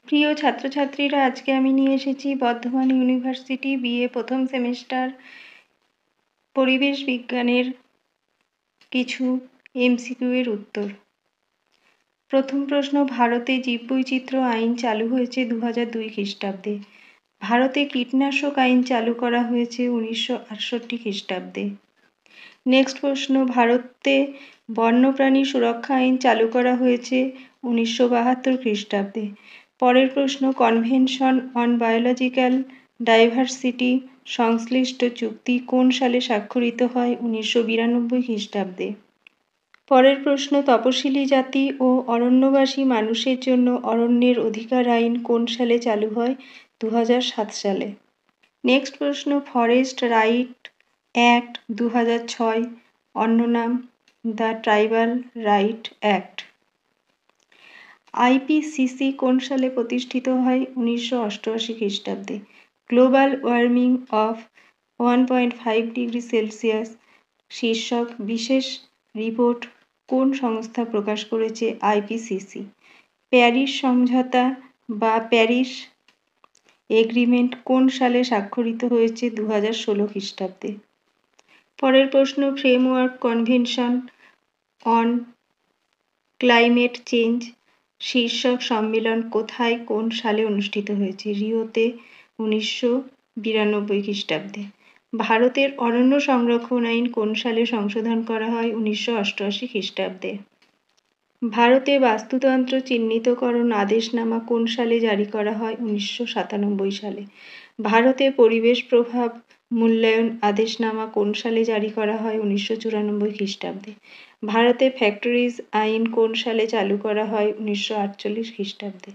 প্রিয় ছাত্রছাত্রীরা, আজকে আমি নিয়ে এসেছি বর্ধমান ইউনিভার্সিটি বিএ প্রথম সেমিস্টার পরিবেশ বিজ্ঞানের কিছু এমসিকিউ এর উত্তর। প্রথম প্রশ্ন, ভারতে জীববৈচিত্র্য আইন চালু হয়েছে 2002 খ্রিস্টাব্দে। ভারতে কীটনাশক আইন চালু করা হয়েছে 1968 খ্রিস্টাব্দে। নেক্সট প্রশ্ন, ভারতে বন্যপ্রাণী সুরক্ষা আইন চালু করা হয়েছে 1972 খ্রিস্টাব্দে। পরের প্রশ্ন, কনভেনশন অন বায়োলজিক্যাল ডাইভার্সিটি সংশ্লিষ্ট চুক্তি কোন সালে স্বাক্ষরিত হয়? 1992 খ্রিস্টাব্দে। পরের প্রশ্ন, তপশিলি জাতি ও অরণ্যবাসী মানুষের জন্য অরণ্যের অধিকার আইন কোন সালে চালু হয়? 2007 সালে। নেক্সট প্রশ্ন, ফরেস্ট রাইট অ্যাক্ট 2006, অন্য নাম the tribal right act. IPCC কোন সালে প্রতিষ্ঠিত হয়? 1988 খ্রিস্টাব্দে। Global warming of 1.5 degree Celsius শীর্ষক বিশেষ রিপোর্ট কোন সংস্থা প্রকাশ করেছে? আইপিসিসি। প্যারিস সমঝোতা বা প্যারিস এগ্রিমেন্ট কোন সালে স্বাক্ষরিত হয়েছে? 2016 খ্রিস্টাব্দে। পরের প্রশ্ন, framework convention on climate change শীর্ষক সম্মেলন কোথায় কোন সালে অনুষ্ঠিত হয়েছে? রিওতে 1992 খ্রিস্টাব্দে। ভারতের অরণ্য সংরক্ষণ আইন কোন সালে সংশোধন করা হয়? 1988 খ্রিস্টাব্দে। ভারতে বাস্তুতন্ত্র চিহ্নিতকরণ আদেশনামা কোন সালে জারি করা হয়? 1997 সালে। ভারতে পরিবেশ প্রভাব মূল্যায়ন আদেশনামা কোন সালে জারি করা হয়? 1994 খ্রিস্টাব্দে। ভারতে ফ্যাক্টরিজ আইন কোন সালে চালু করা হয়? 1948 খ্রিস্টাব্দে।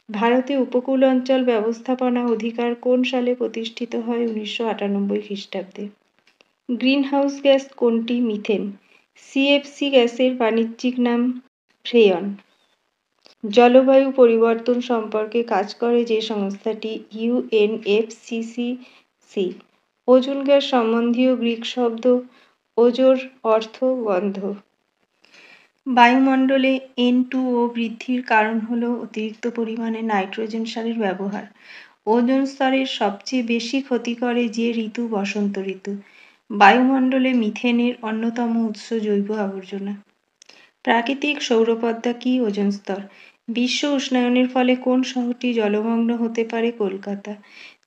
ভারতে উপকূল অঞ্চল ব্যবস্থাপনা অধিকার কোন সালে প্রতিষ্ঠিত হয়? 1998 খ্রিস্টাব্দে। গ্রিনহাউস গ্যাস কোনটি? মিথেন। সিএফসি গ্যাসের বাণিজ্যিক নাম ফ্রেয়ন। জলবায়ু পরিবর্তন সম্পর্কে কাজ করে যে সংস্থাটি? ইউএনএফসিসিসি। ওজোন গ্যাস সম্বন্ধীয় গ্রিক শব্দ ওজোর অর্থ গন্ধ। বায়ুমণ্ডলে N2O বৃদ্ধির কারণ হল অতিরিক্ত পরিমাণে নাইট্রোজেন সারের ব্যবহার। ওজোন স্তরের সবচেয়ে বেশি ক্ষতি করে যে ঋতু? বসন্ত ঋতু। বায়ুমণ্ডলে মিথেনের অন্যতম উৎস জৈব আবর্জনা। প্রাকৃতিক সৌরপদ্মা কি? ওজোন স্তর। বিশ্ব উষ্ণায়নের ফলে কোন শহরটি জলমগ্ন হতে পারে? কলকাতা।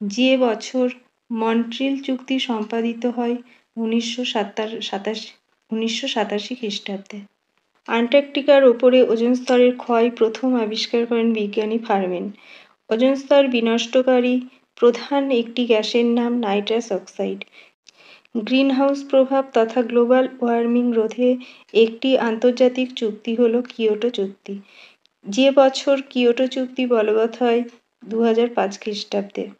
যে বছর মন্ট্রিল চুক্তি সম্পাদিত হয়? 1987 খ্রিস্টাব্দে। আন্টার্কটিকার ওপরে ওজোন স্তরের ক্ষয় প্রথম আবিষ্কার করেন বিজ্ঞানী ফারমেন। ওজোন স্তর বিনষ্টকারী প্রধান একটি গ্যাসের নাম নাইট্রাস অক্সাইড। গ্রিনহাউস প্রভাব তথা গ্লোবাল ওয়ার্মিং রোধে একটি আন্তর্জাতিক চুক্তি হল কিয়োটো চুক্তি। যে বছর কিয়োটো চুক্তি বলবৎ হয়? 2005 খ্রিস্টাব্দে।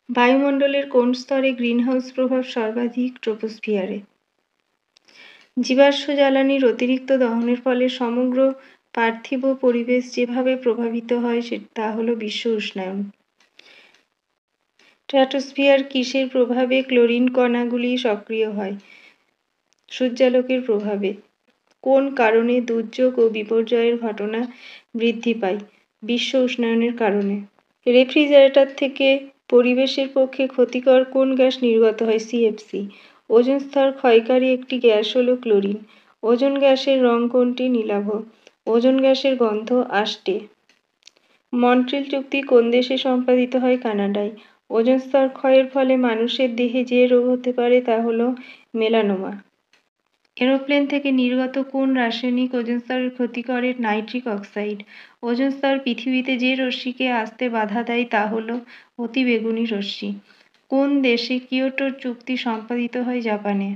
বায়ুমণ্ডলের কোন স্তরে গ্রিনহাউস প্রভাব সর্বাধিক? ট্রপোস্ফিয়ারে। জীবাশ্ম জ্বালানির অতিরিক্ত দহনের ফলে সমগ্র পার্থিব পরিবেশ যেভাবে প্রভাবিত হয় তা হল বিশ্ব উষ্ণায়ন। স্ট্র্যাটোস্ফিয়ার কিসের প্রভাবে ক্লোরিন কণাগুলি সক্রিয় হয়? সূর্যালোকের প্রভাবে। কোন কারণে দুর্যোগ ও বিপর্যয়ের ঘটনা বৃদ্ধি পায়? বিশ্ব উষ্ণায়নের কারণে। রেফ্রিজারেটর থেকে পরিবেশের পক্ষে ক্ষতিকর কোন গ্যাস নির্গত হয়? সিএফসি। ওজোন স্তর ক্ষয়কারী একটি গ্যাস হল ক্লোরিন। ওজোন গ্যাসের রং কোনটি? নীলাভ। ওজোন গ্যাসের গন্ধ আষ্টে। মন্ট্রিল চুক্তি কোন দেশে সম্পাদিত হয়? কানাডায়। ওজোন স্তর ক্ষয়ের ফলে মানুষের দেহে যে রোগ হতে পারে তা হল মেলানোমা। এরোপ্লেন থেকে নির্গত কোন রাসায়নিক ওজোন স্তরের ক্ষতি করে? Nitric oxide. ওজোন স্তর পৃথিবীতে যে রশ্মিকে আসতে বাধা দেয় তা হল অতিবেগুনি রশ্মি। কোন দেশে কিয়োটো চুক্তি সম্পাদিত হয়? জাপানে।